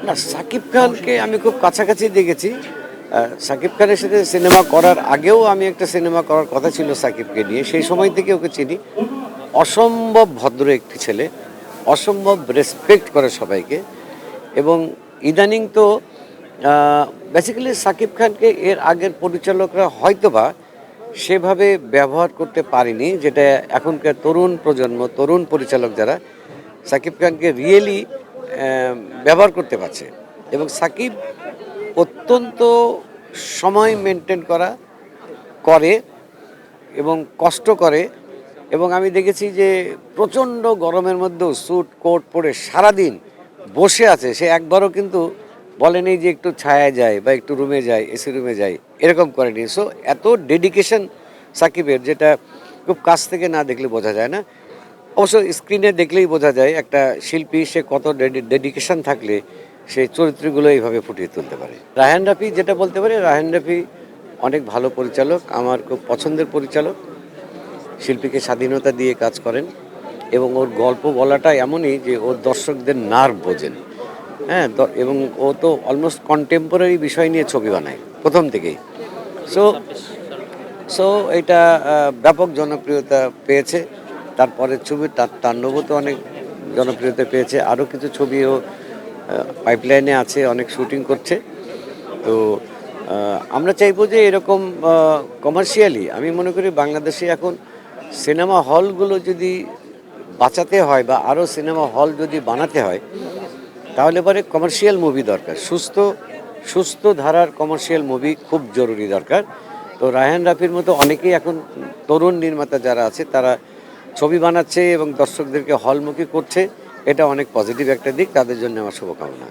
না, সাকিব খানকে আমি খুব কাছাকাছি দেখেছি। সাকিব খানের সাথে সিনেমা করার আগেও আমি একটা সিনেমা করার কথা ছিল সাকিবকে নিয়ে। সেই সময় থেকে ওকে চিনি। অসম্ভব ভদ্র একটি ছেলে, অসম্ভব রেসপেক্ট করে সবাইকে এবং ইদানিং তো বেসিক্যালি সাকিব খানকে এর আগের পরিচালকরা হয়তোবা সেভাবে ব্যবহার করতে পারেনি, যেটা এখনকার তরুণ প্রজন্ম, তরুণ পরিচালক যারা সাকিব খানকে রিয়েলি ব্যবহার করতে পারছে এবং সাকিব অত্যন্ত সময় মেনটেন করে এবং কষ্ট করে এবং আমি দেখেছি যে প্রচণ্ড গরমের মধ্যেও স্যুট কোট পরে সারাদিন বসে আছে। সে একবারও কিন্তু বলেনি যে একটু ছায়ায় যায় বা একটু রুমে যায়, এসি রুমে যায়, এরকম করেনি। সো এত ডেডিকেশন সাকিবের, যেটা খুব কাছ থেকে না দেখলে বোঝা যায় না। অবশ্য স্ক্রিনে দেখলেই বোঝা যায় একটা শিল্পী সে কত ডেডিকেশন থাকলে সেই চরিত্রগুলো এইভাবে ফুটিয়ে তুলতে পারে। রায়হান রাফি, যেটা বলতে পারি, রায়হান রাফি অনেক ভালো পরিচালক, আমার খুব পছন্দের পরিচালক। শিল্পীকে স্বাধীনতা দিয়ে কাজ করেন এবং ওর গল্প বলাটা এমনই যে ওর দর্শকদের নার্ভ বোঝেন। হ্যাঁ, এবং ও তো অলমোস্ট কন্টেম্পোরারি বিষয় নিয়ে ছবি বানায় প্রথম থেকেই। সো সো এটা ব্যাপক জনপ্রিয়তা পেয়েছে। তারপরের ছবি তার তাণ্ডবও তো অনেক জনপ্রিয়তা পেয়েছে। আরও কিছু ছবিও পাইপলাইনে আছে, অনেক শুটিং করছে। তো আমরা চাইবো যে এরকম কমার্শিয়ালি, আমি মনে করি বাংলাদেশে এখন সিনেমা হলগুলো যদি বাঁচাতে হয় বা আরও সিনেমা হল যদি বানাতে হয়, তাহলে পরে কমার্শিয়াল মুভি দরকার। সুস্থ সুস্থ ধারার কমার্শিয়াল মুভি খুব জরুরি দরকার। তো রায়হান রাফির মতো অনেকেই এখন, তরুণ নির্মাতা যারা আছে, তারা ছবি বানাচ্ছে এবং দর্শকদেরকে হলমুখী করছে। এটা অনেক পজিটিভ একটা দিক। তাদের জন্য আমার শুভকামনা।